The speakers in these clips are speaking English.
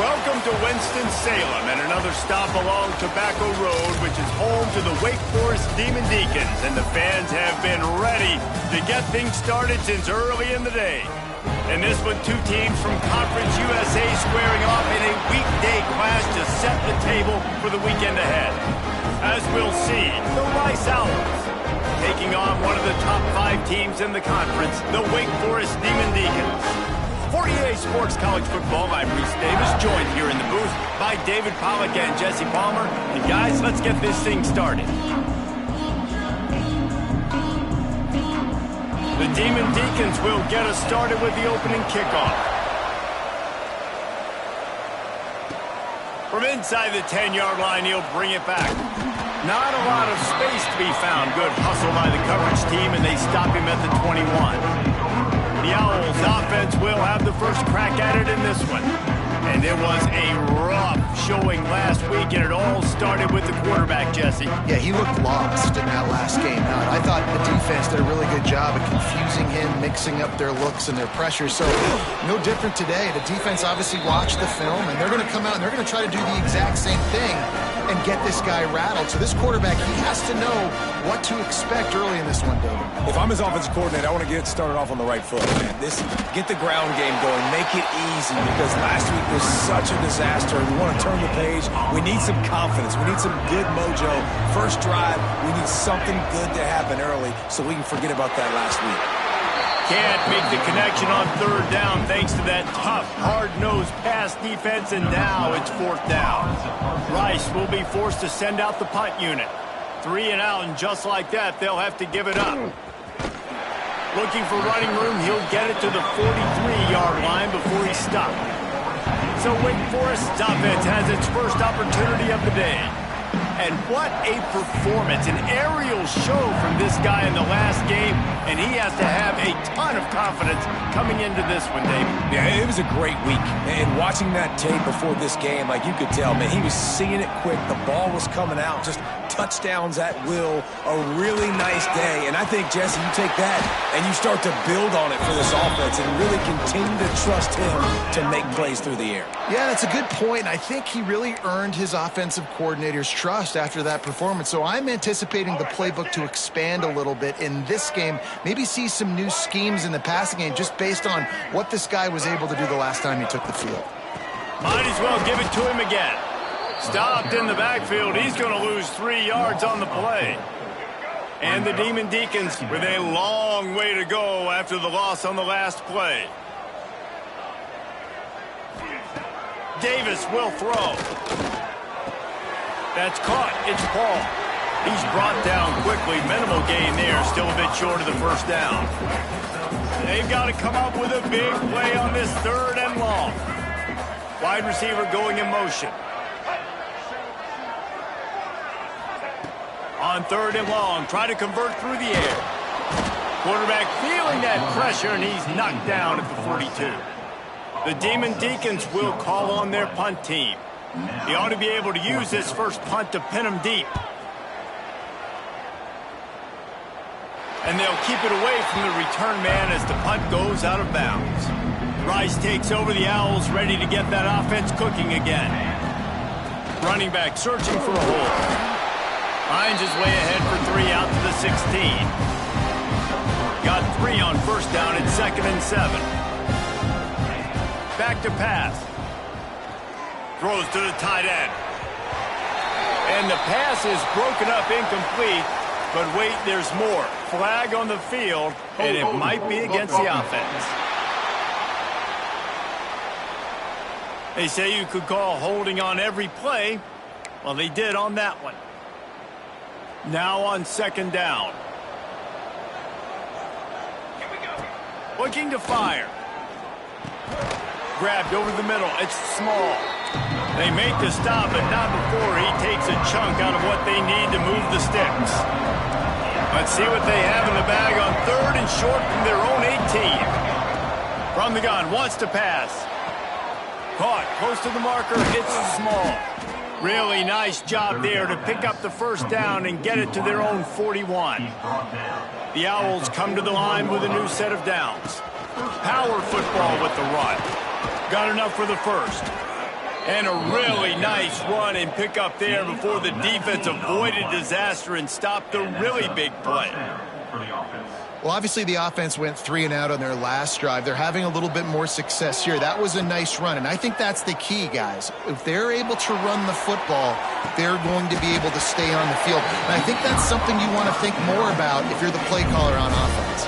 Welcome to Winston-Salem and another stop along Tobacco Road, which is home to the Wake Forest Demon Deacons, and the fans have been ready to get things started since early in the day. And this one, two teams from Conference USA squaring off in a weekday clash to set the table for the weekend ahead. As we'll see, the Rice Owls taking on one of the top 5 teams in the conference, the Wake Forest Demon Deacons. For EA Sports College Football, I'm Reese Davis, joined here in the booth by David Pollack and Jesse Palmer. And guys, let's get this thing started. The Demon Deacons will get us started with the opening kickoff. From inside the 10-yard line, he'll bring it back. Not a lot of space to be found. Good hustle by the coverage team, and they stop him at the 21. The Owls offense will have the first crack at it in this one. And it was a rough showing last week, and it all started with the quarterback, Jesse. Yeah, he looked lost in that last game. I thought the defense did a really good job of confusing him, mixing up their looks and their pressure. So no different today. The defense obviously watched the film, and they're going to come out and they're going to try to do the exact same thing and get this guy rattled. So this quarterback, he has to know what to expect early in this one, David. If I'm his offensive coordinator, I want to get started off on the right foot, man. Get the ground game going, make it easy, because last week was such a disaster. We want to turn the page. We need some confidence. We need some good mojo. First drive, we need something good to happen early so we can forget about that last week. Can't make the connection on third down thanks to that tough, hard-nosed pass defense, and now it's fourth down. Rice will be forced to send out the punt unit. 3 and out, and just like that, they'll have to give it up. Looking for running room, he'll get it to the 43-yard line before he's stopped. So Wake Forest's offense has its first opportunity of the day. And what a performance, an aerial show from this guy in the last game, and he has to have a ton of confidence coming into this one, David. Yeah, it was a great week, and watching that tape before this game, like you could tell, man, he was seeing it quick, the ball was coming out, just touchdowns at will, a really nice day. And I think, Jesse, you take that and you start to build on it for this offense and really continue to trust him to make plays through the air. Yeah, that's a good point. I think he really earned his offensive coordinator's trust after that performance. So I'm anticipating the playbook to expand a little bit in this game, maybe see some new schemes in the passing game just based on what this guy was able to do the last time he took the field. Might as well give it to him again. Stopped in the backfield. He's going to lose 3 yards on the play. And the Demon Deacons with a long way to go after the loss on the last play. Davis will throw. That's caught. It's Paul. He's brought down quickly. Minimal gain there. Still a bit short of the first down. They've got to come up with a big play on this 3rd and long. Wide receiver going in motion. On 3rd and long, try to convert through the air. Quarterback feeling that pressure, and he's knocked down at the 42. The Demon Deacons will call on their punt team. He ought to be able to use this first punt to pin him deep. And they'll keep it away from the return man as the punt goes out of bounds. Rice takes over, the Owls ready to get that offense cooking again. Running back searching for a hole. Finds his way ahead for 3 out to the 16. Got 3 on first down at 2nd and 7. Back to pass. Throws to the tight end. And the pass is broken up, incomplete. But wait, there's more. Flag on the field, and it might be against the offense. They say you could call holding on every play. Well, they did on that one. Now on 2nd down. Looking to fire. Grabbed over the middle. It's Small. They make the stop, but not before he takes a chunk out of what they need to move the sticks. Let's see what they have in the bag on 3rd and short from their own 18. From the gun, wants to pass. Caught, close to the marker, it's Small. Really nice job there to pick up the first down and get it to their own 41. The Owls come to the line with a new set of downs. Power football with the run. Got enough for the first. And a really nice run and pick up there before the defense avoided disaster and stopped the really big play. Well, obviously the offense went 3 and out on their last drive. They're having a little bit more success here. That was a nice run, and I think that's the key, guys. If they're able to run the football, they're going to be able to stay on the field. And I think that's something you want to think more about if you're the play caller on offense.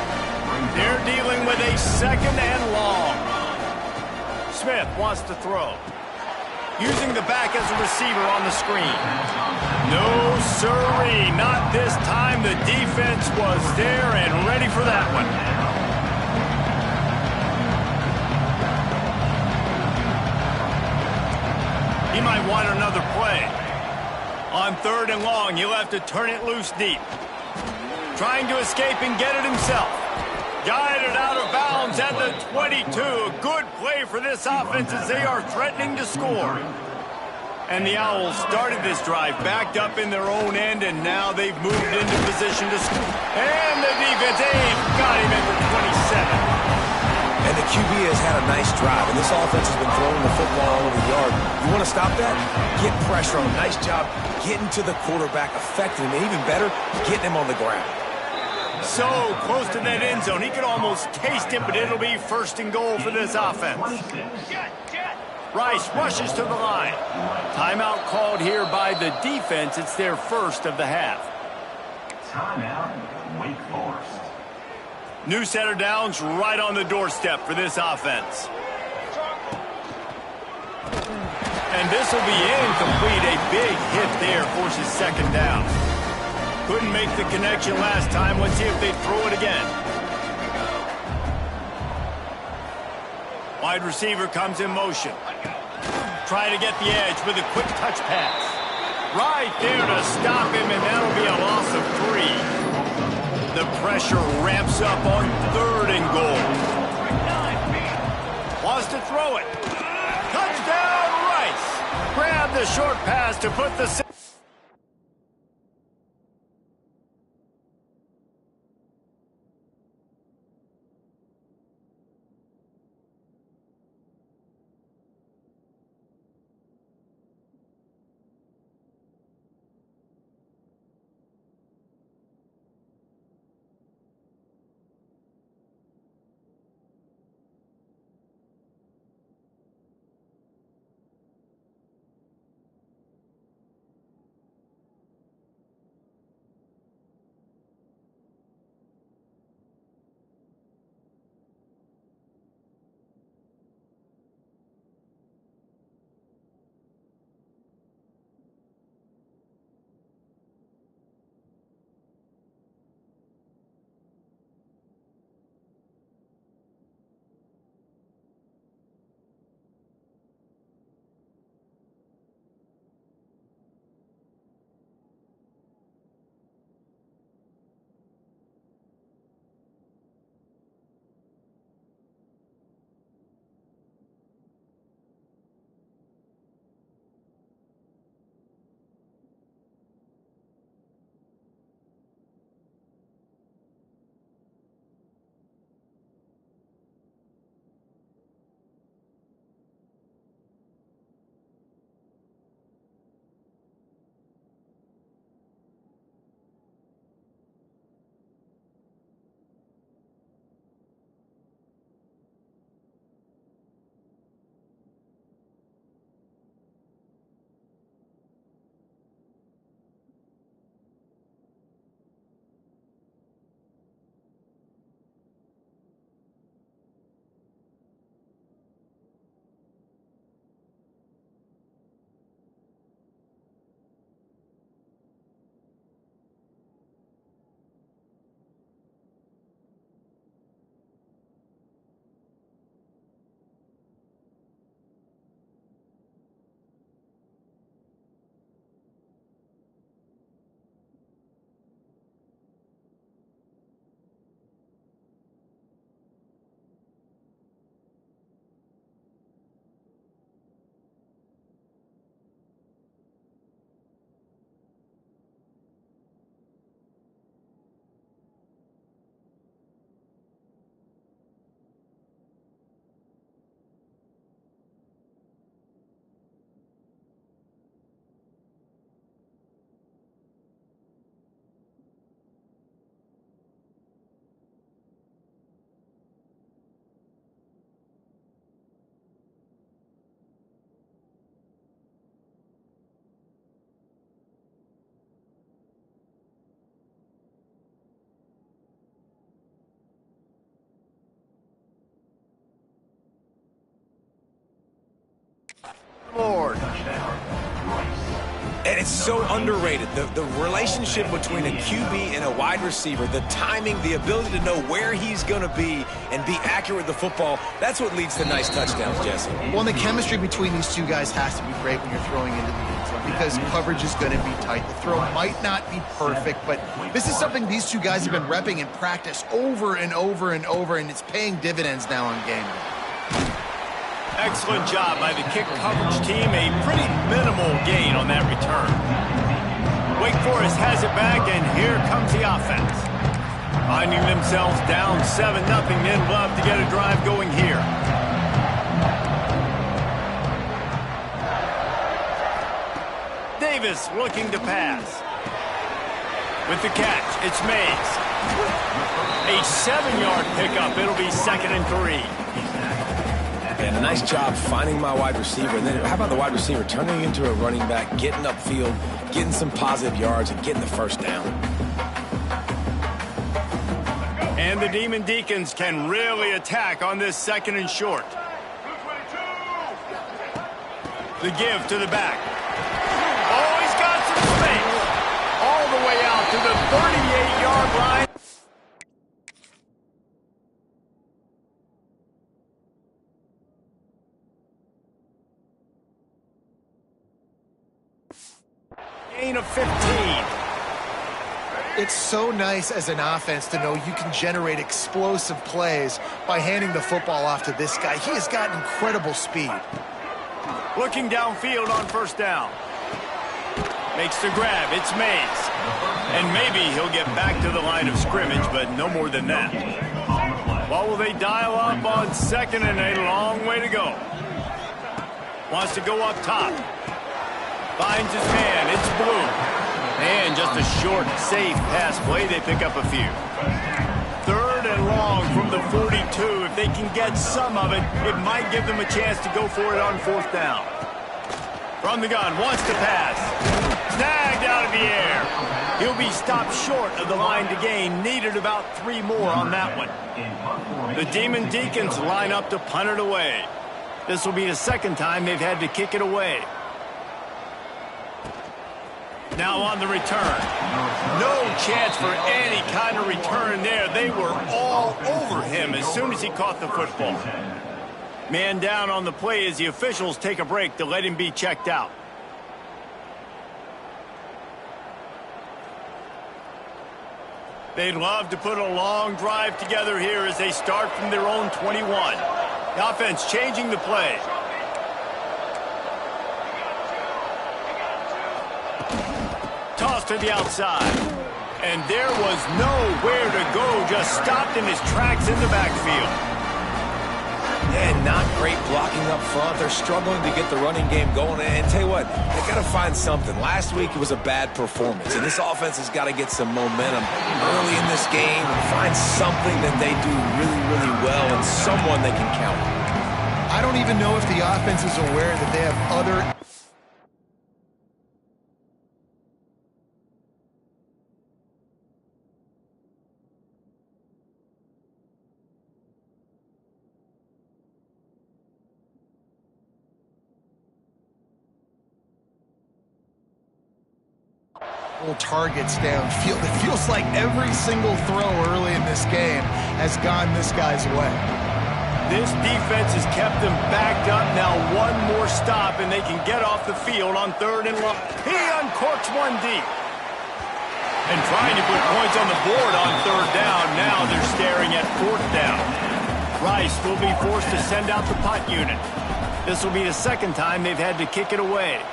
They're dealing with a 2nd and long. Smith wants to throw. Using the back as a receiver on the screen. No, sirree, not this time. The defense was there and ready for that one. He might want another play. On 3rd and long, he'll have to turn it loose deep. Trying to escape and get it himself. Guided out of bounds at the 22. A good play for this offense as they are threatening to score. And the Owls started this drive backed up in their own end, and now they've moved into position to score. And the defense, got him at the 27. And the QB has had a nice drive, and this offense has been throwing the football all over the yard. You want to stop that? Get pressure on him. Nice job getting to the quarterback, affecting him, and even better, getting him on the ground. So close to that end zone. He could almost taste it, but it'll be 1st and goal for this offense. Rice rushes to the line. Timeout called here by the defense. It's their 1st of the half. Timeout, Wake Forest. New set of downs right on the doorstep for this offense. And this will be incomplete. A big hit there forces 2nd down. Couldn't make the connection last time. Let's see if they throw it again. Wide receiver comes in motion. Try to get the edge with a quick touch pass. Right there to stop him, and that'll be a loss of 3. The pressure ramps up on 3rd and goal. Wants to throw it. Touchdown, Rice. Grab the short pass to put the... And it's so underrated. The relationship between a QB and a wide receiver, the timing, the ability to know where he's going to be and be accurate with the football, that's what leads to nice touchdowns, Jesse. Well, and the chemistry between these two guys has to be great when you're throwing into the end zone because coverage is going to be tight. The throw might not be perfect, but this is something these two guys have been repping in practice over and over and over, and it's paying dividends now on game day. Excellent job by the kick coverage team. A pretty minimal gain on that return. Wake Forest has it back, and here comes the offense. Finding themselves down 7-0, they'd love to get a drive going here. Davis looking to pass. With the catch, it's Mays. A 7-yard pickup. It'll be 2nd and 3. And a nice job finding my wide receiver. And then how about the wide receiver turning into a running back, getting upfield, getting some positive yards, and getting the first down. And the Demon Deacons can really attack on this 2nd and short. The give to the back. Oh, he's got some space. All the way out to the 38-yard line. Gain of 15. It's so nice as an offense to know you can generate explosive plays by handing the football off to this guy. He has got incredible speed. Looking downfield on 1st down. Makes the grab. It's Mays. And maybe he'll get back to the line of scrimmage, but no more than that. What will they dial up on 2nd and a long way to go? Wants to go up top. Finds his man. It's Blue. And just a short, safe pass play. They pick up a few. 3rd and long from the 42. If they can get some of it, it might give them a chance to go for it on 4th down. From the gun, wants to pass. Snagged out of the air. He'll be stopped short of the line to gain. Needed about 3 more on that one. The Demon Deacons line up to punt it away. This will be the 2nd time they've had to kick it away. Now on the return. No chance for any kind of return there. They were all over him as soon as he caught the football. Man down on the play as the officials take a break to let him be checked out. They'd love to put a long drive together here as they start from their own 21. The offense changing the play. Toss to the outside. And there was nowhere to go, just stopped in his tracks in the backfield. And not great blocking up front. They're struggling to get the running game going. And tell you what, they got to find something. Last week it was a bad performance, and this offense has got to get some momentum early in this game and find something that they do really, really well and someone they can count on. I don't even know if the offense is aware that they have other... targets downfield. It feels like every single throw early in this game has gone this guy's way. This defense has kept them backed up. Now one more stop and they can get off the field on 3rd and long. He uncorks one deep. And trying to put points on the board on 3rd down. Now they're staring at 4th down. Rice will be forced to send out the punt unit. This will be the 2nd time they've had to kick it away.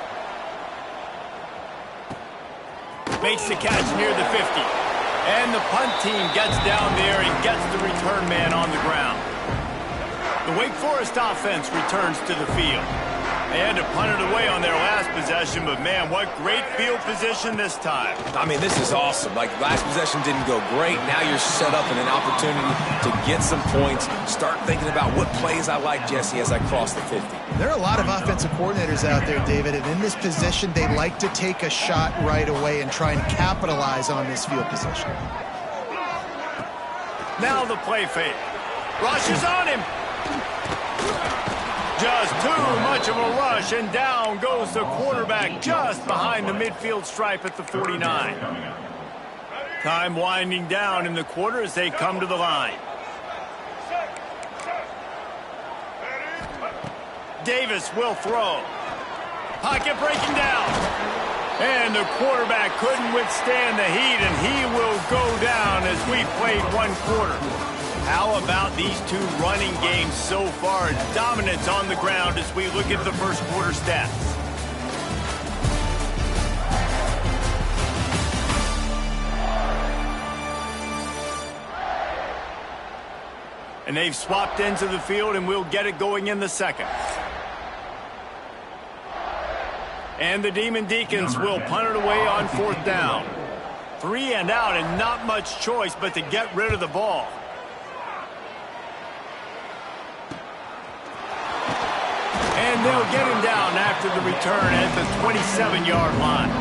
Makes the catch near the 50. And the punt team gets down there and gets the return man on the ground. The Wake Forest offense returns to the field. They had to punt it away on their last possession, but man, what great field position this time. I mean, this is awesome. Like, last possession didn't go great. Now you're set up in an opportunity to get some points. Start thinking about what plays I like, Jesse, as I cross the 50. There are a lot of offensive coordinators out there, David, and in this position, they like to take a shot right away and try and capitalize on this field position. Now the play fake. Rush is on him. Just too much of a rush, and down goes the quarterback just behind the midfield stripe at the 49. Time winding down in the quarter as they come to the line. Davis will throw. Pocket breaking down. And the quarterback couldn't withstand the heat, and he will go down as we played one quarter. How about these two running games so far? Dominance on the ground as we look at the first quarter stats. And they've swapped ends of the field, and we'll get it going in the second. And the Demon Deacons will punt it away on fourth down. 3 and out, and not much choice but to get rid of the ball. And they'll get him down after the return at the 27-yard line.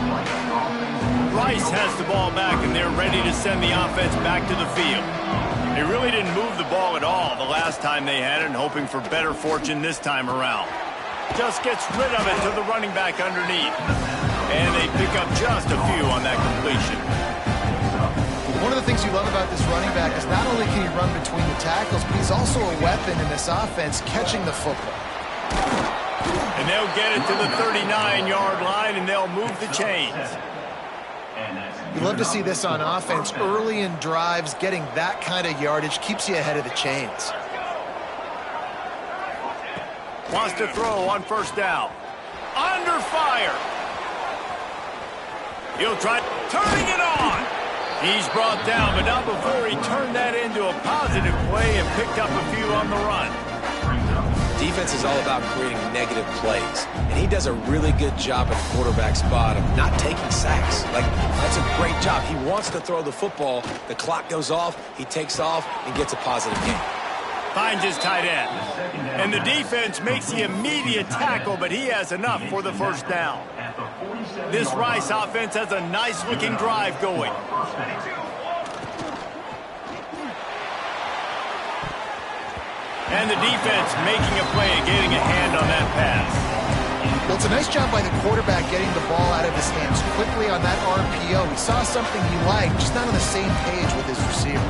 Rice has the ball back, and they're ready to send the offense back to the field. They really didn't move the ball at all the last time they had it, and hoping for better fortune this time around. Just gets rid of it to the running back underneath. And they pick up just a few on that completion. One of the things you love about this running back is not only can he run between the tackles, but he's also a weapon in this offense catching the football. And they'll get it to the 39-yard line, and they'll move the chains. You love to see this on offense. Early in drives, getting that kind of yardage keeps you ahead of the chains. Wants to throw on first down. Under fire. He'll try turning it on. He's brought down, but not before he turned that into a positive play and picked up a few on the run. Defense is all about creating negative plays, and he does a really good job at the quarterback spot of not taking sacks. Like, that's a great job. He wants to throw the football. The clock goes off. He takes off and gets a positive gain. Finds his tight end. And the defense makes the immediate tackle, but he has enough for the first down. This Rice offense has a nice-looking drive going. And the defense making a play and getting a hand on that pass. Well, it's a nice job by the quarterback getting the ball out of his hands quickly on that RPO. He saw something he liked, just not on the same page with his receiver.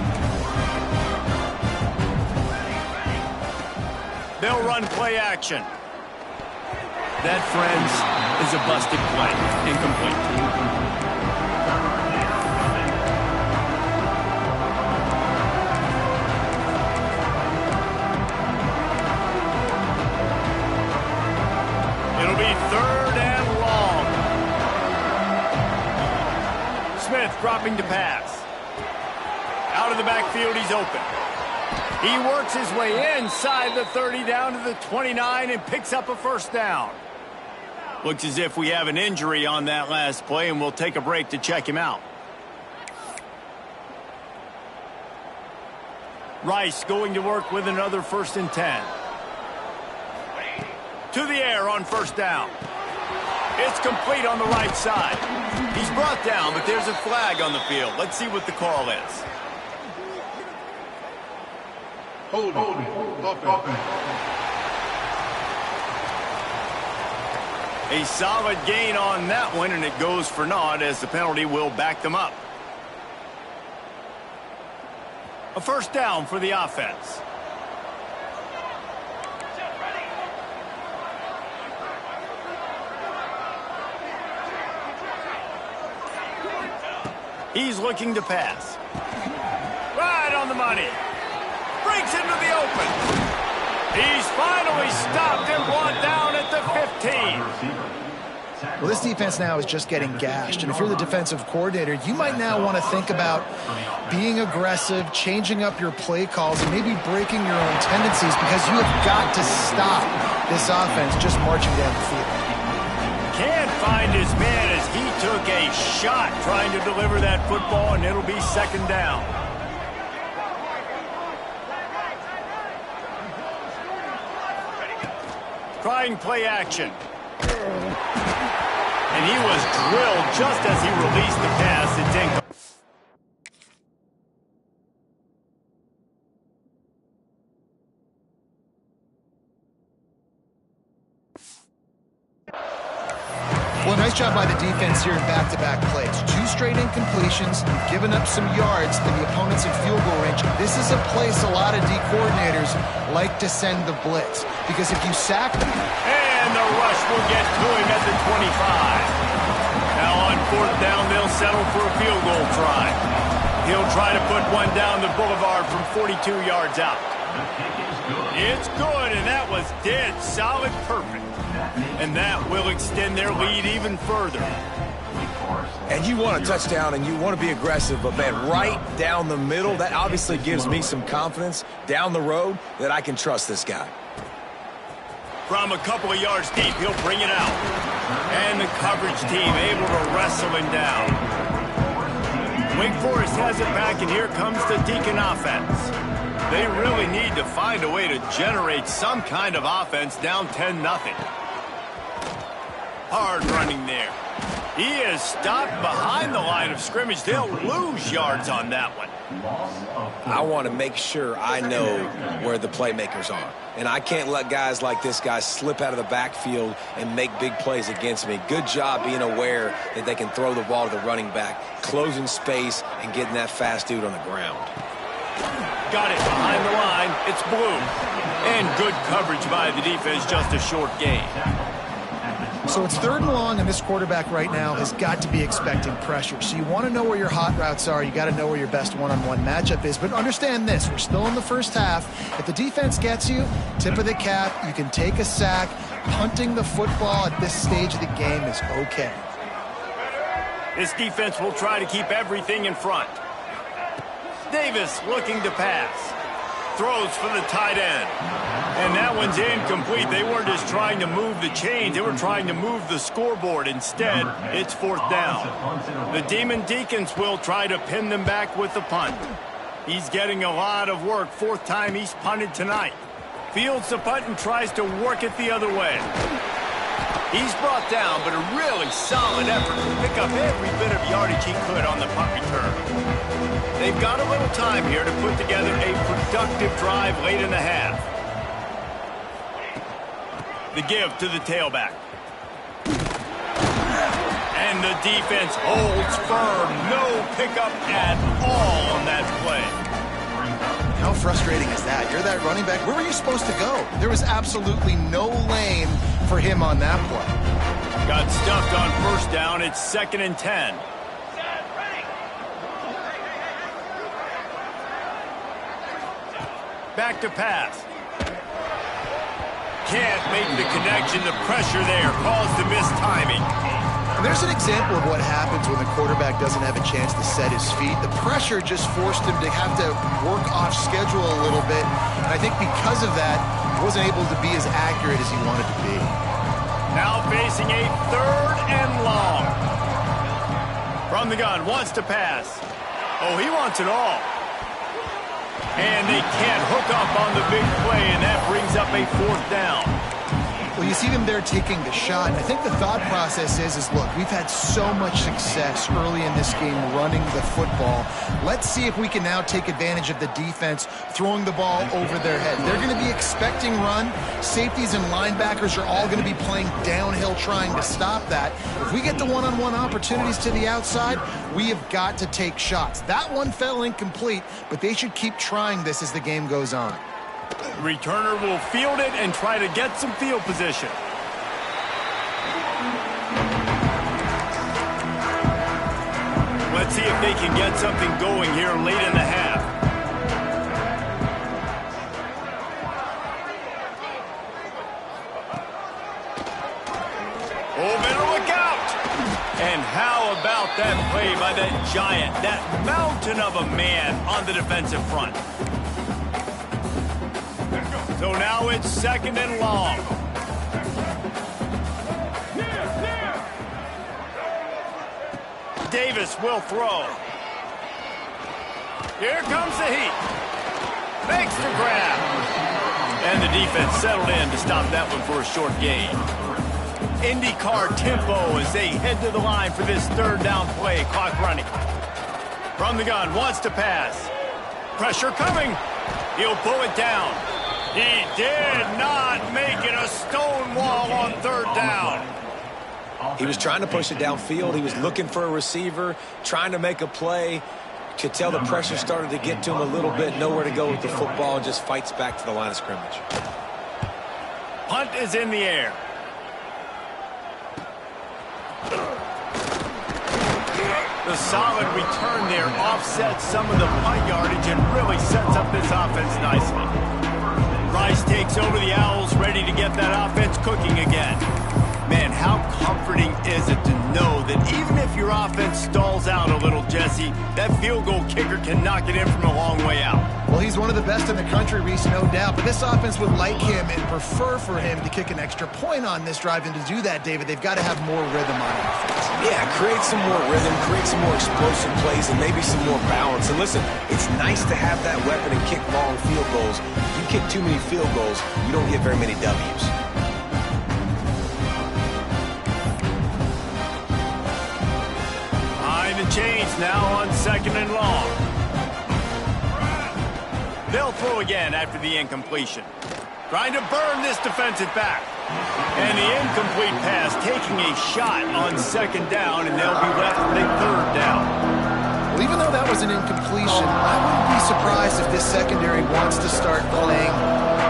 They'll run play action. That, friends, is a busted play. Incomplete. It'll be third and long. Smith dropping to pass. Out of the backfield, he's open. He works his way inside the 30 down to the 29 and picks up a first down. Looks as if we have an injury on that last play, and we'll take a break to check him out. Rice going to work with another 1st and 10. To the air on first down. It's complete on the right side. He's brought down, but there's a flag on the field. Let's see what the call is. Holding. A solid gain on that one, and it goes for naught as the penalty will back them up. A first down for the offense. He's looking to pass. Right on the money. Breaks into the open. He's finally stopped and brought down at the 15. Well, this defense now is just getting gashed. And if you're the defensive coordinator, you might now want to think about being aggressive, changing up your play calls, and maybe breaking your own tendencies, because you have got to stop this offense just marching down the field. Can't find his man as he took a shot trying to deliver that football, and it'll be second down. Trying play action. And he was drilled just as he released the pass. It's incomplete. Nice job by the defense here in back-to-back plays. 2 straight incompletions, giving up some yards to the opponents in field goal range. This is a place a lot of D coordinators like to send the blitz, because if you sack them... And the rush will get to him at the 25. Now on 4th down, they'll settle for a field goal try. He'll try to put one down the boulevard from 42 yards out. The kick is good. It's good, and that was dead solid perfect. And that will extend their lead even further. And you want a touchdown and you want to be aggressive, but man, right down the middle, that obviously gives me some confidence down the road that I can trust this guy. From a couple of yards deep, he'll bring it out. And the coverage team able to wrestle him down. Wake Forest has it back, and here comes the Deacon offense. They really need to find a way to generate some kind of offense down 10-0. Hard running there. He is stopped behind the line of scrimmage. They'll lose yards on that one. I want to make sure I know where the playmakers are. And I can't let guys like this guy slip out of the backfield and make big plays against me. Good job being aware that they can throw the ball to the running back, closing space, and getting that fast dude on the ground. Got it behind the line. It's Bloom. And good coverage by the defense, just a short gain. So it's 3rd and long, and this quarterback right now has got to be expecting pressure. So you want to know where your hot routes are. You got to know where your best one-on-one matchup is. But understand this, we're still in the first half. If the defense gets you, tip of the cap, you can take a sack. Punting the football at this stage of the game is okay. This defense will try to keep everything in front. Davis looking to pass. Throws for the tight end. And that one's incomplete. They weren't just trying to move the chains. They were trying to move the scoreboard. Instead, it's 4th down. The Demon Deacons will try to pin them back with the punt. He's getting a lot of work. 4th time he's punted tonight. Fields the punt and tries to work it the other way. He's brought down, but a really solid effort to pick up every bit of yardage he could on the punt return. They've got a little time here to put together a productive drive late in the half. The give to the tailback. And the defense holds firm. No pickup at all on that play. How frustrating is that? You're that running back. Where were you supposed to go? There was absolutely no lane for him on that play. Got stuffed on 1st down. It's 2nd and 10. Back to pass. Can't make the connection. The pressure there caused the missed timing. And there's an example of what happens when the quarterback doesn't have a chance to set his feet. The pressure just forced him to have to work off schedule a little bit. And I think because of that, he wasn't able to be as accurate as he wanted to be. Now facing a 3rd and long. From the gun, wants to pass. Oh, he wants it all. And they can't hook up on the big play, and that brings up a 4th down. Well, you see them there taking the shot. And I think the thought process is look, we've had so much success early in this game running the football. Let's see if we can now take advantage of the defense throwing the ball over their head. They're going to be expecting run. Safeties and linebackers are all going to be playing downhill trying to stop that. If we get the one-on-one opportunities to the outside, we have got to take shots. That one fell incomplete, but they should keep trying this as the game goes on. Returner will field it and try to get some field position. Let's see if they can get something going here late in the half. Oh, better look out! And how about that play by that giant, that mountain of a man on the defensive front? So now it's 2nd and long. Davis will throw. Here comes the heat. Makes the grab. And the defense settled in to stop that one for a short gain. IndyCar tempo as they head to the line for this 3rd down play. Clock running. From the gun, wants to pass. Pressure coming. He'll pull it down. He did not make it a stone wall on 3rd down. He was trying to push it downfield. He was looking for a receiver, trying to make a play. Could tell the pressure started to get to him a little bit. Nowhere to go with the football, and just fights back to the line of scrimmage. Punt is in the air. The solid return there offsets some of the punt yardage and really sets up this offense nicely. Rice takes over the Owls, ready to get that offense cooking again. Man, how comforting is it to know that even if your offense stalls out a little, Jesse, that field goal kicker can knock it in from a long way out. Well, he's one of the best in the country, Reese, no doubt. But this offense would like him and prefer for him to kick an extra point on this drive. And to do that, David, they've got to have more rhythm on offense. Yeah, create some more rhythm, create some more explosive plays, and maybe some more balance. And listen, it's nice to have that weapon and kick long field goals. If you kick too many field goals, you don't get very many W's. The chains now on 2nd and long. They'll throw again after the incompletion. Trying to burn this defensive back. And the incomplete pass taking a shot on 2nd down, and they'll be left with a 3rd down. Well, even though that was an incompletion, I wouldn't be surprised if this secondary wants to start playing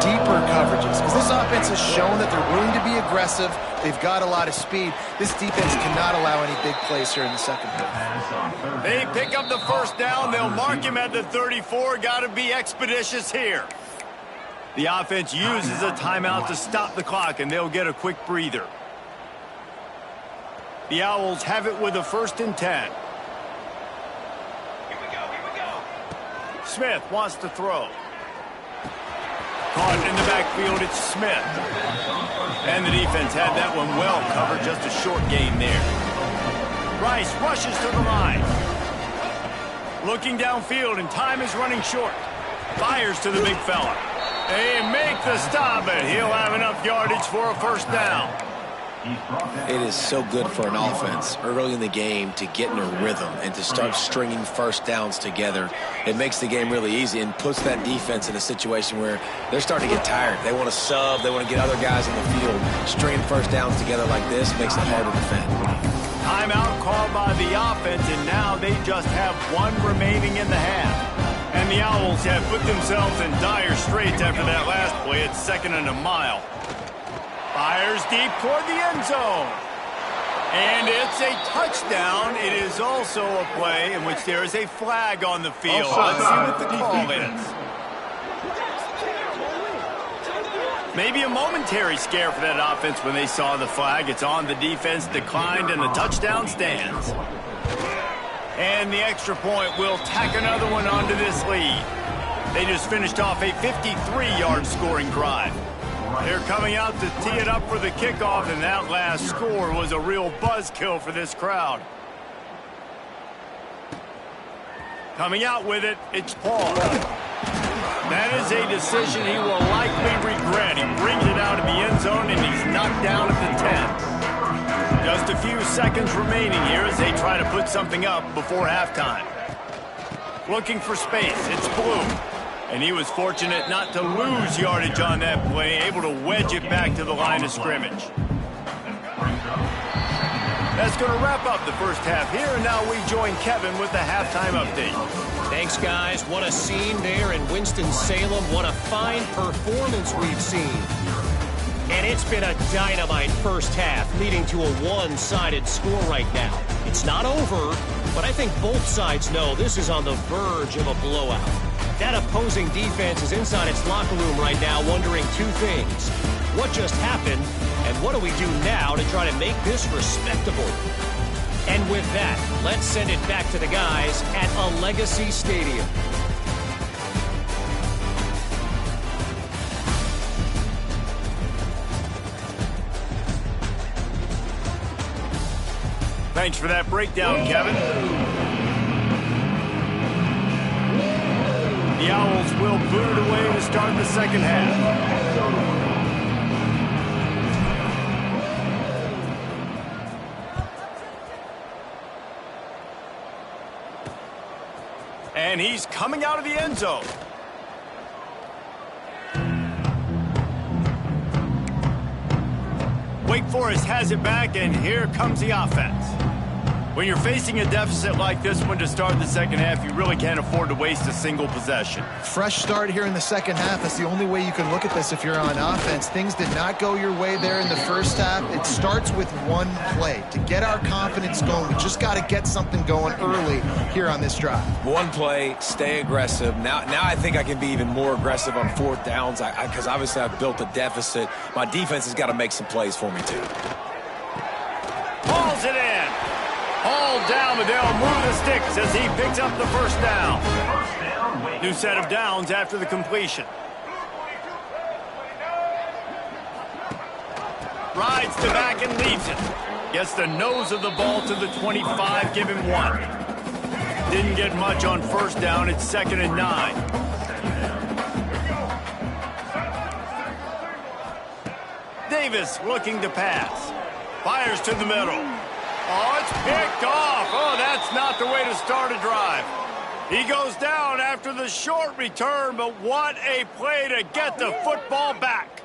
deeper coverages, because this offense has shown that they're willing to be aggressive. They've got a lot of speed. This defense cannot allow any big plays here in the second half. They pick up the 1st down. They'll mark him at the 34. Got to be expeditious here. The offense uses a timeout to stop the clock, and they'll get a quick breather. The Owls have it with a 1st and 10. Smith wants to throw. Caught in the backfield, it's Smith. And the defense had that one well covered, just a short gain there. Rice rushes to the line. Looking downfield, and time is running short. Fires to the big fella. They make the stop, and he'll have enough yardage for a 1st down. It is so good for an offense early in the game to get in a rhythm and to start stringing 1st downs together. It makes the game really easy and puts that defense in a situation where they're starting to get tired. They want to sub. They want to get other guys on the field. Stringing 1st downs together like this makes it hard to defend. Timeout called by the offense, and now they just have 1 remaining in the half. And the Owls have put themselves in dire straits after that last play. It's 2nd and a mile. Fires deep toward the end zone. And it's a touchdown. It is also a play in which there is a flag on the field. Let's see what the call is. Maybe a momentary scare for that offense when they saw the flag. It's on, the defense declined, and the touchdown stands. And the extra point will tack another one onto this lead. They just finished off a 53-yard scoring drive. They're coming out to tee it up for the kickoff, and that last score was a real buzzkill for this crowd. Coming out with it, it's Paul. That is a decision he will likely regret. He brings it out of the end zone, and he's knocked down at the 10. Just a few seconds remaining here as they try to put something up before halftime. Looking for space, it's Blue. And he was fortunate not to lose yardage on that play, able to wedge it back to the line of scrimmage. That's going to wrap up the 1st half here, and now we join Kevin with the halftime update. Thanks, guys. What a scene there in Winston-Salem. What a fine performance we've seen. And it's been a dynamite 1st half, leading to a one-sided score right now. It's not over, but I think both sides know this is on the verge of a blowout. That opposing defense is inside its locker room right now wondering 2 things. What just happened, and what do we do now to try to make this respectable? And with that, let's send it back to the guys at Allegacy Stadium. Thanks for that breakdown, Kevin. The Owls will boot it away to start the 2nd half. And he's coming out of the end zone. Wake Forest has it back, and here comes the offense. When you're facing a deficit like this one to start the second half, you really can't afford to waste a single possession. Fresh start here in the second half. That's the only way you can look at this if you're on offense. Things did not go your way there in the first half. It starts with one play. To get our confidence going, we just got to get something going early here on this drive. One play, stay aggressive. Now I think I can be even more aggressive on fourth downs because obviously I've built a deficit. My defense has got to make some plays for me too. Hauls it in. Hauled down, but they'll move the sticks as he picks up the first down. New set of downs after the completion. Rides to back and leaves it. Gets the nose of the ball to the 25, give him 1. Didn't get much on first down. It's 2nd and 9. Davis looking to pass. Fires to the middle. Oh, it's picked off. Oh, that's not the way to start a drive. He goes down after the short return, but what a play to get the football back.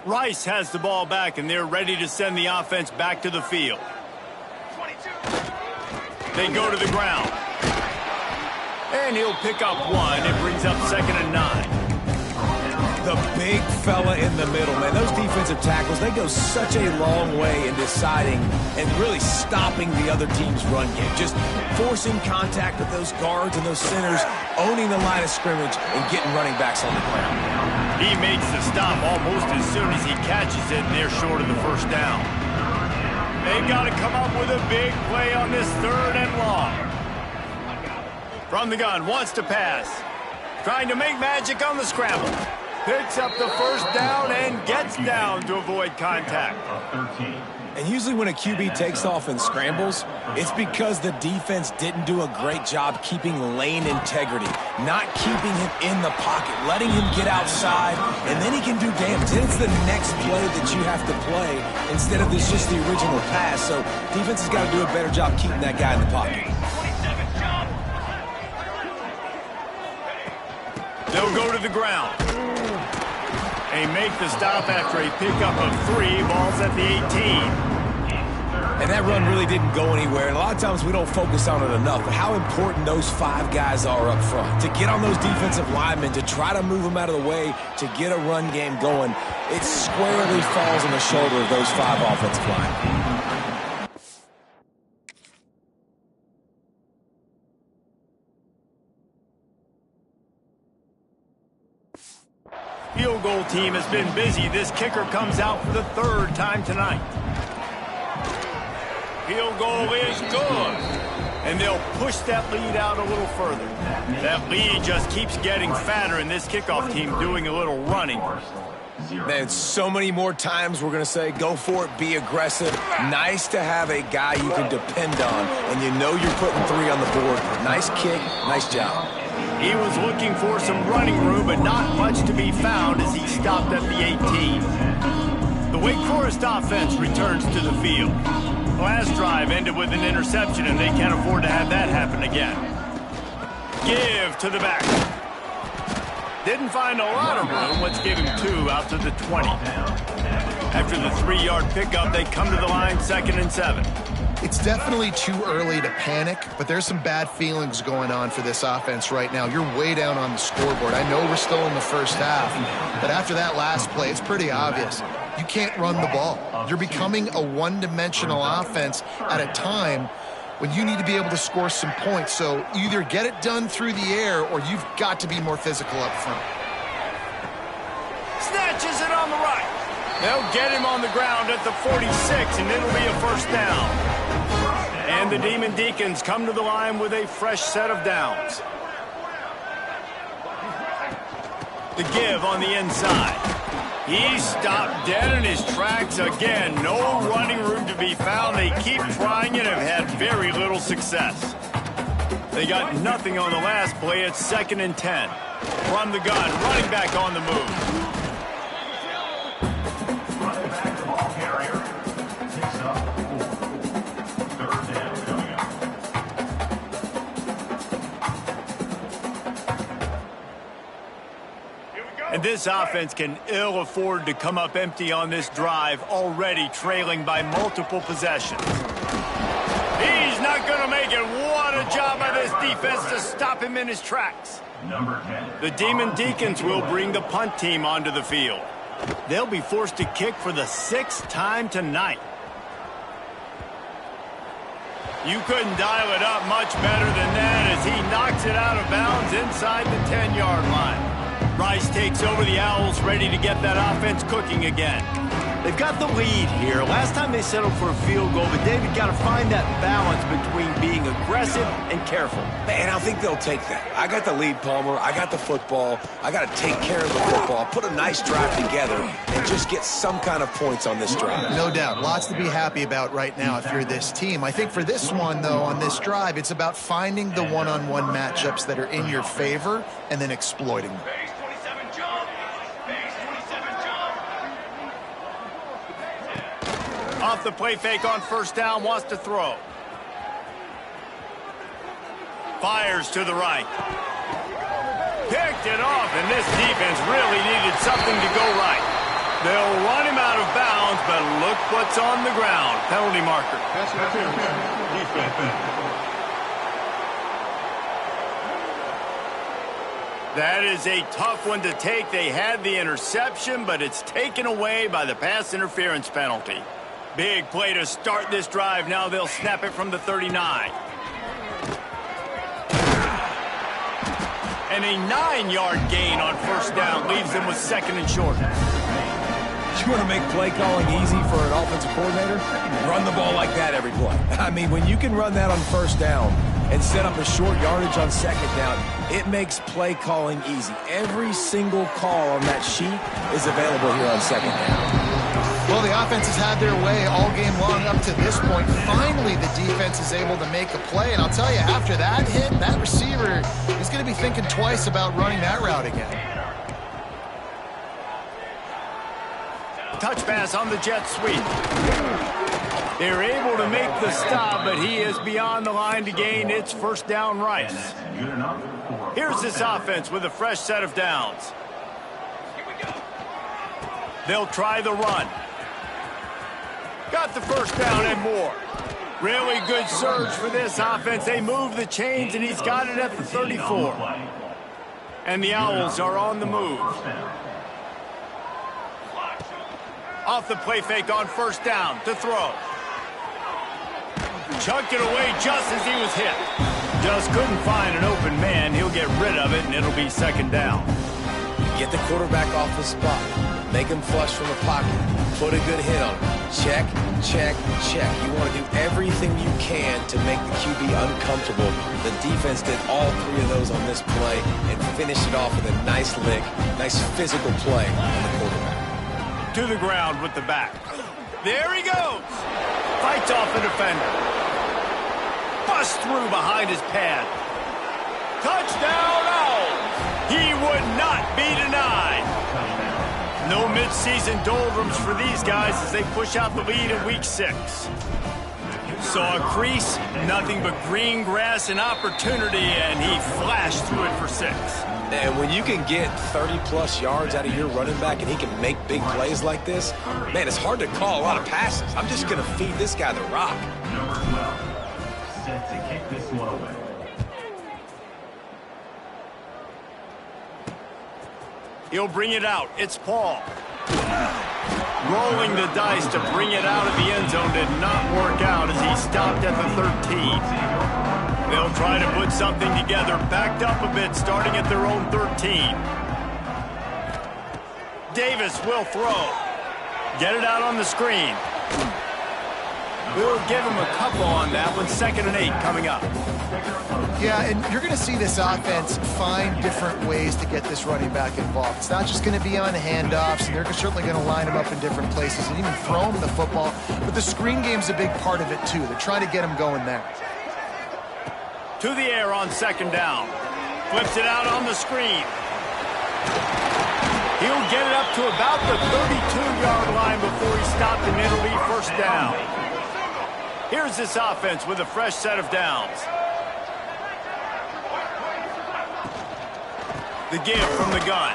Rice has the ball back, and they're ready to send the offense back to the field. They go to the ground. And he'll pick up 1. It brings up 2nd and 9. The big fella in the middle, man. Those defensive tackles, they go such a long way in deciding and really stopping the other team's run game. Just forcing contact with those guards and those centers, owning the line of scrimmage, and getting running backs on the ground. He makes the stop almost as soon as he catches it, and they're short of the first down. They've got to come up with a big play on this 3rd and long. From the gun, wants to pass. Trying to make magic on the scramble. Picks up the first down and gets down to avoid contact. And usually when a QB takes off and scrambles, it's because the defense didn't do a great job keeping lane integrity, not keeping him in the pocket, letting him get outside, and then he can do damage. Then it's the next play that you have to play instead of this just the original pass. So defense has got to do a better job keeping that guy in the pocket. They'll go to the ground. They make the stop after a pickup of 3. Ball's at the 18. And that run really didn't go anywhere. And a lot of times we don't focus on it enough. But how important those 5 guys are up front. To get on those defensive linemen, to try to move them out of the way, to get a run game going, it squarely falls on the shoulder of those 5 offensive linemen. Field goal team has been busy. This kicker comes out for the 3rd time tonight. Field goal is good. And they'll push that lead out a little further. That lead just keeps getting fatter, and this kickoff team doing a little running. Man, so many more times we're going to say, go for it, be aggressive. Nice to have a guy you can depend on, and you know you're putting 3 on the board. Nice kick, nice job. He was looking for some running room, but not much to be found as he stopped at the 18. The Wake Forest offense returns to the field. The last drive ended with an interception, and they can't afford to have that happen again. Give to the back. Didn't find a lot of room. Let's give him 2 out to the 20. After the 3-yard pickup, they come to the line 2nd and 7. It's definitely too early to panic, but there's some bad feelings going on for this offense right now. You're way down on the scoreboard. I know we're still in the first half, but after that last play, it's pretty obvious. You can't run the ball. You're becoming a one-dimensional offense at a time when you need to be able to score some points. So either get it done through the air or you've got to be more physical up front. Snatches it on the right. They'll get him on the ground at the 46, and it'll be a first down. And the Demon Deacons come to the line with a fresh set of downs. The give on the inside. He stopped dead in his tracks again. No running room to be found. They keep trying and have had very little success. They got nothing on the last play. It's 2nd and 10. From the gun, running back on the move. And this offense can ill afford to come up empty on this drive, already trailing by multiple possessions. He's not going to make it. What a job by this defense to stop him in his tracks. Number 10. The Demon Deacons will bring the punt team onto the field. They'll be forced to kick for the 6th time tonight. You couldn't dial it up much better than that as he knocks it out of bounds inside the 10-yard line. Rice takes over the Owls, ready to get that offense cooking again. They've got the lead here. Last time they settled for a field goal, but David got to find that balance between being aggressive and careful. Man, I think they'll take that. I got the lead, Palmer. I got the football. I got to take care of the football, put a nice drive together, and just get some kind of points on this drive. No doubt. Lots to be happy about right now if you're this team. I think for this one, though, on this drive, it's about finding the one-on-one matchups that are in your favor and then exploiting them. Off the play fake on first down, wants to throw. Fires to the right. Picked it off, and this defense really needed something to go right. They'll run him out of bounds, but look what's on the ground. Penalty marker. That is a tough one to take. They had the interception, but it's taken away by the pass interference penalty. Big play to start this drive. Now they'll snap it from the 39. And a 9-yard gain on first down leaves them with 2nd and short. You want to make play calling easy for an offensive coordinator? Run the ball like that every play. I mean, when you can run that on first down and set up a short yardage on 2nd down, it makes play calling easy. Every single call on that sheet is available here on 2nd down. Well, the offense has had their way all game long up to this point. Finally, the defense is able to make a play. And I'll tell you, after that hit, that receiver is going to be thinking twice about running that route again. Touch pass on the jet sweep. They're able to make the stop, but he is beyond the line to gain. It's first down Rice. Here's this offense with a fresh set of downs. They'll try the run. Got the first down and more. Really good surge for this offense. They move the chains, and he's got it at the 34. And the Owls are on the move. Off the play fake on first down to throw. Chucked it away just as he was hit. Just couldn't find an open man. He'll get rid of it, and it'll be 2nd down. Get the quarterback off the spot. Make him flush from the pocket. Put a good hit on him. Check, check, check. You want to do everything you can to make the QB uncomfortable. The defense did all 3 of those on this play and finished it off with a nice lick, nice physical play on the quarterback. To the ground with the back. There he goes. Fights off the defender. Busts through behind his pad. Touchdown Owls. He would not be denied. No midseason doldrums for these guys as they push out the lead in week 6. Saw a crease, nothing but green grass and opportunity, and he flashed through it for 6. And when you can get 30-plus yards out of your running back and he can make big plays like this, man, it's hard to call a lot of passes. I'm just going to feed this guy the rock. Number 12. Set to kick this one away. He'll bring it out. It's Paul. Rolling the dice to bring it out of the end zone did not work out as he stopped at the 13. They'll try to put something together, backed up a bit, starting at their own 13. Davis will throw. Get it out on the screen. We'll give him a couple on that one. 2nd and 8 coming up. Yeah, and you're going to see this offense find different ways to get this running back involved. It's not just going to be on handoffs, and they're certainly going to line him up in different places and even throw him the football. But the screen game's a big part of it, too. They're trying to get him going there. To the air on 2nd down. Flips it out on the screen. He'll get it up to about the 32-yard line before he stopped, and it'll be first down. Here's this offense with a fresh set of downs. The give from the gun.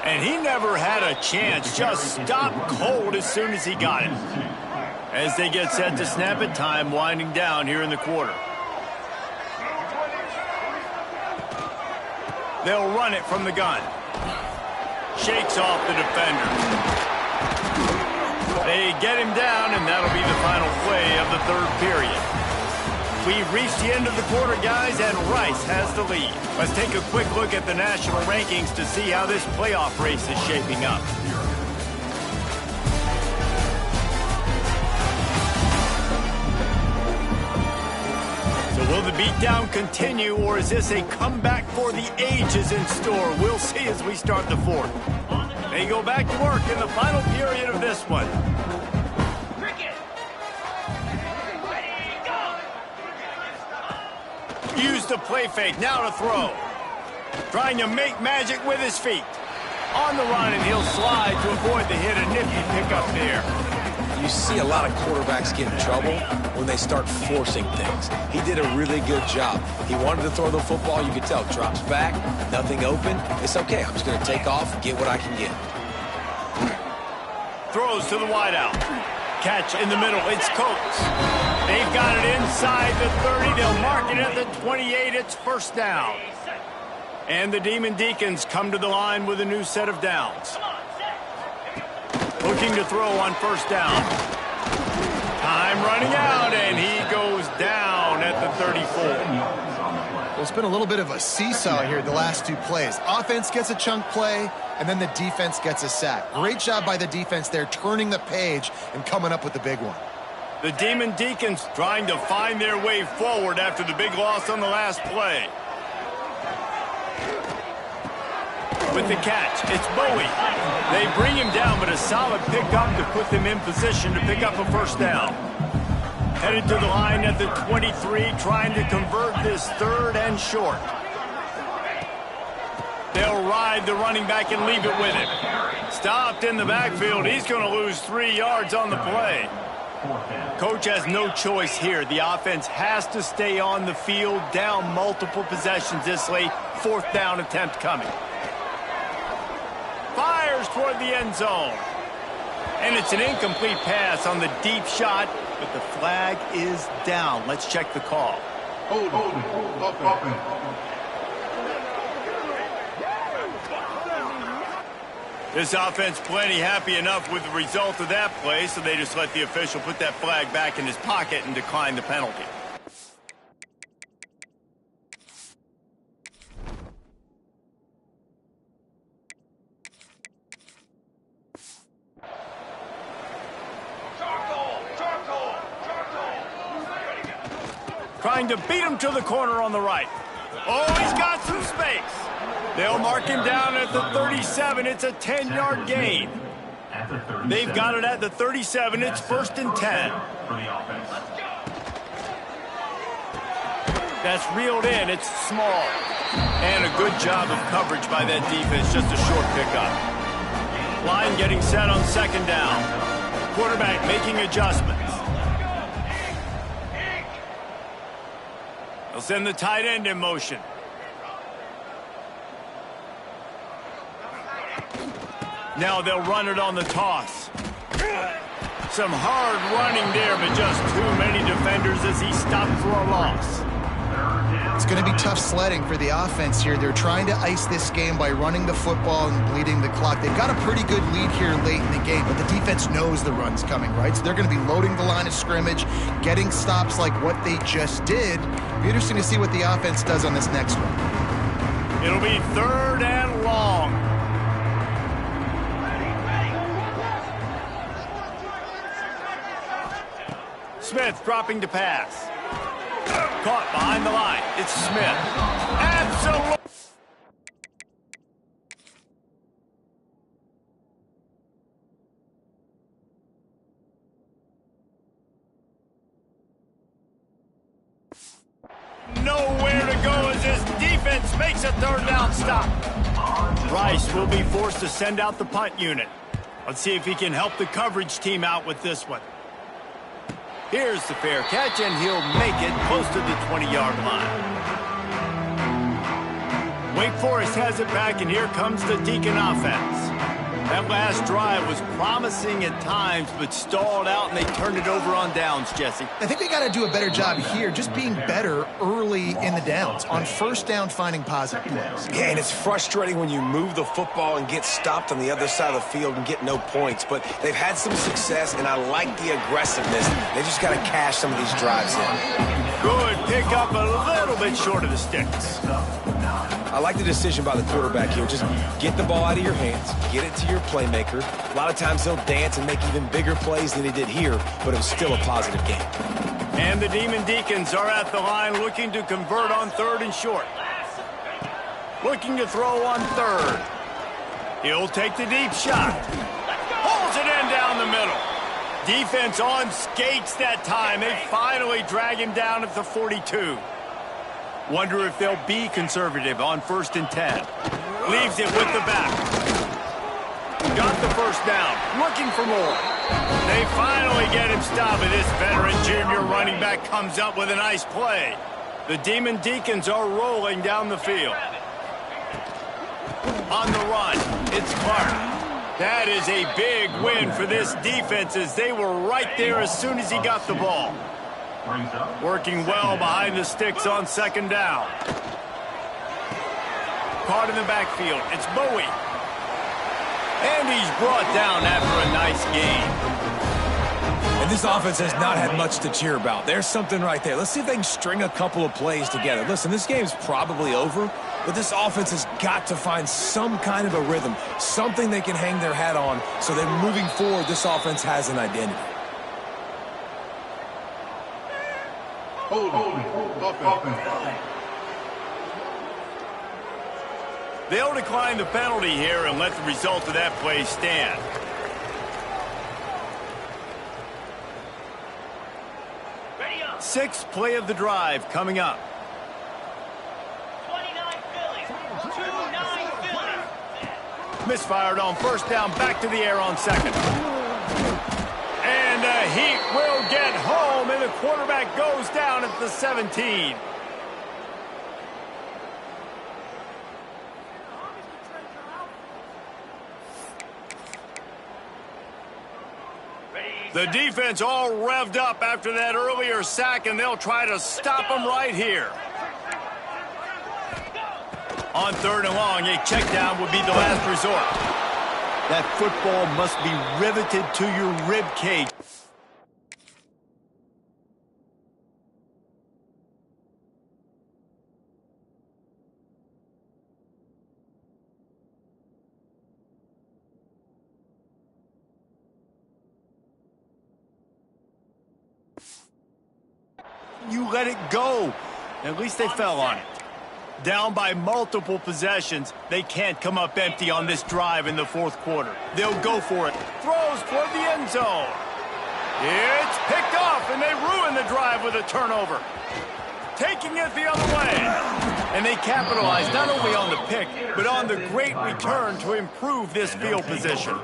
And he never had a chance, just stopped cold as soon as he got it. As they get set to snap it, time winding down here in the quarter. They'll run it from the gun. Shakes off the defender. They get him down, and that'll be the final play of the third period. We've reached the end of the quarter, guys, and Rice has the lead. Let's take a quick look at the national rankings to see how this playoff race is shaping up. So will the beatdown continue, or is this a comeback for the ages in store? We'll see as we start the fourth. They go back to work in the final period of this one. Use the play fake, now to throw. Trying to make magic with his feet. On the run, and he'll slide to avoid the hit. A nifty pickup there. You see a lot of quarterbacks get in trouble when they start forcing things. He did a really good job. He wanted to throw the football. You could tell. Drops back, nothing open. It's okay. I'm just going to take off, get what I can get. Throws to the wideout. Catch in the middle. It's Coates. They've got it inside the 30. They'll mark it at the 28. It's first down. And the Demon Deacons come to the line with a new set of downs. Looking to throw on first down. Time running out, and he goes down at the 34. Well, it's been a little bit of a seesaw here the last two plays. Offense gets a chunk play, and then the defense gets a sack. Great job by the defense there, turning the page and coming up with the big one. The Demon Deacons trying to find their way forward after the big loss on the last play. With the catch, it's Bowie. They bring him down, but a solid pickup to put them in position to pick up a first down. Headed to the line at the 23, trying to convert this third and short. They'll ride the running back and leave it with him. Stopped in the backfield. He's going to lose 3 yards on the play. Coach has no choice here. The offense has to stay on the field, down multiple possessions this late. Fourth down attempt coming. Fires toward the end zone. And it's an incomplete pass on the deep shot, but the flag is down. Let's check the call. Hold on. This offense plenty happy enough with the result of that play, so they just let the official put that flag back in his pocket and decline the penalty. Trying to beat him to the corner on the right. Oh, he's got some space. They'll mark him down at the 37. It's a 10-yard gain. They've got it at the 37. It's first and 10. That's reeled in. It's small. And a good job of coverage by that defense. Just a short pickup. Line getting set on second down. Quarterback making adjustments. They'll send the tight end in motion. Now they'll run it on the toss. Some hard running there, but just too many defenders as he stopped for a loss. It's going to be tough sledding for the offense here. They're trying to ice this game by running the football and bleeding the clock. They've got a pretty good lead here late in the game, but the defense knows the run's coming, right? So they're going to be loading the line of scrimmage, getting stops like what they just did. It'll be interesting to see what the offense does on this next one. It'll be third and long. Smith dropping to pass. Caught behind the line. It's Smith. Absolutely. Nowhere to go as this defense makes a third down stop. Rice will be forced to send out the punt unit. Let's see if he can help the coverage team out with this one. Here's the fair catch, and he'll make it close to the 20-yard line. Wake Forest has it back, and here comes the Deacon offense. That last drive was promising at times, but stalled out, and they turned it over on downs, Jesse. I think we got to do a better job here, just being better early in the downs, on first down finding positive plays. Yeah, and it's frustrating when you move the football and get stopped on the other side of the field and get no points, but they've had some success, and I like the aggressiveness. They just got to cash some of these drives in. Good pick up a little bit short of the sticks. I like the decision by the quarterback here. Just get the ball out of your hands, get it to your playmaker. A lot of times he'll dance and make even bigger plays than he did here, but it was still a positive game. And the Demon Deacons are at the line looking to convert on 3rd and short. Looking to throw on 3rd. He'll take the deep shot. Pulls it in down the middle. Defense on skates that time. They finally drag him down at the 42. Wonder if they'll be conservative on 1st and 10. Leaves it with the back. Got the first down. Looking for more. They finally get him stopped, and this veteran junior running back comes up with a nice play. The Demon Deacons are rolling down the field. On the run, it's Clark. That is a big win for this defense, as they were right there as soon as he got the ball. Working well behind the sticks on 2nd down. Caught in the backfield. It's Bowie. And he's brought down after a nice game. And this offense has not had much to cheer about. There's something right there. Let's see if they can string a couple of plays together. Listen, this game's probably over, but this offense has got to find some kind of a rhythm, something they can hang their hat on, so that moving forward, this offense has an identity. They'll decline the penalty here and let the result of that play stand. Sixth play of the drive coming up. 29 Phillies. 29 Phillies. Misfired on 1st down, back to the air on 2nd. And the Heat will get home, and the quarterback goes down at the 17. The defense all revved up after that earlier sack, and they'll try to stop them right here. On 3rd and long, a check down would be the last resort. That football must be riveted to your rib cage. You let it go. At least they fell on it. Down by multiple possessions, they can't come up empty on this drive in the 4th quarter. They'll go for it. Throws toward the end zone. It's picked off, and they ruin the drive with a turnover. Taking it the other way. And they capitalize not only on the pick, but on the great return to improve this field position.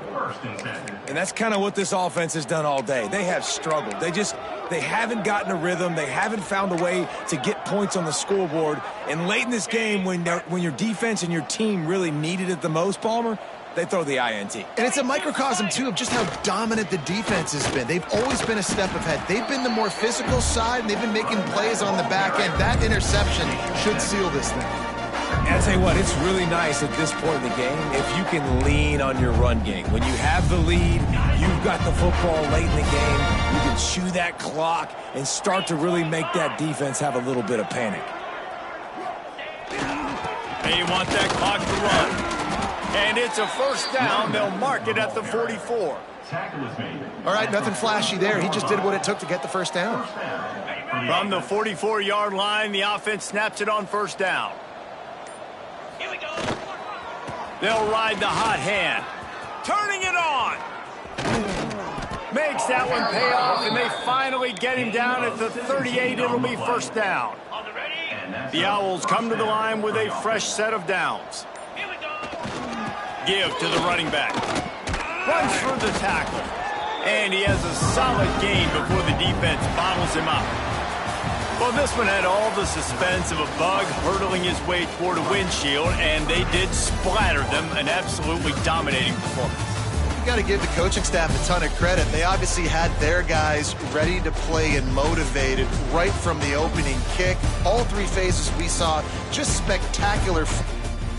And that's kind of what this offense has done all day. They have struggled. They haven't gotten a rhythm. They haven't found a way to get points on the scoreboard. And late in this game, when your defense and your team really needed it the most, Palmer, they throw the INT. And it's a microcosm, too, of just how dominant the defense has been. They've always been a step ahead. They've been the more physical side, and they've been making plays on the back end. That interception should seal this thing. And I tell you what, it's really nice at this point in the game if you can lean on your run game. When you have the lead, you've got the football late in the game, you can chew that clock and start to really make that defense have a little bit of panic. They want that clock to run. And it's a 1st down. They'll mark it at the 44. All right, nothing flashy there. He just did what it took to get the 1st down. From the 44-yard line, the offense snaps it on 1st down. Here we go. They'll ride the hot hand. Turning it on. Makes that one pay off, and they finally get him down at the 38. It'll be 1st down. On the ready. The Owls come to the line with a fresh set of downs. Here we go. Give to the running back. Runs through the tackle. And he has a solid gain before the defense bottles him up. Well, this one had all the suspense of a bug hurtling his way toward a windshield, and they did splatter them. An absolutely dominating performance. You got to give the coaching staff a ton of credit. They obviously had their guys ready to play and motivated right from the opening kick. All three phases we saw just spectacular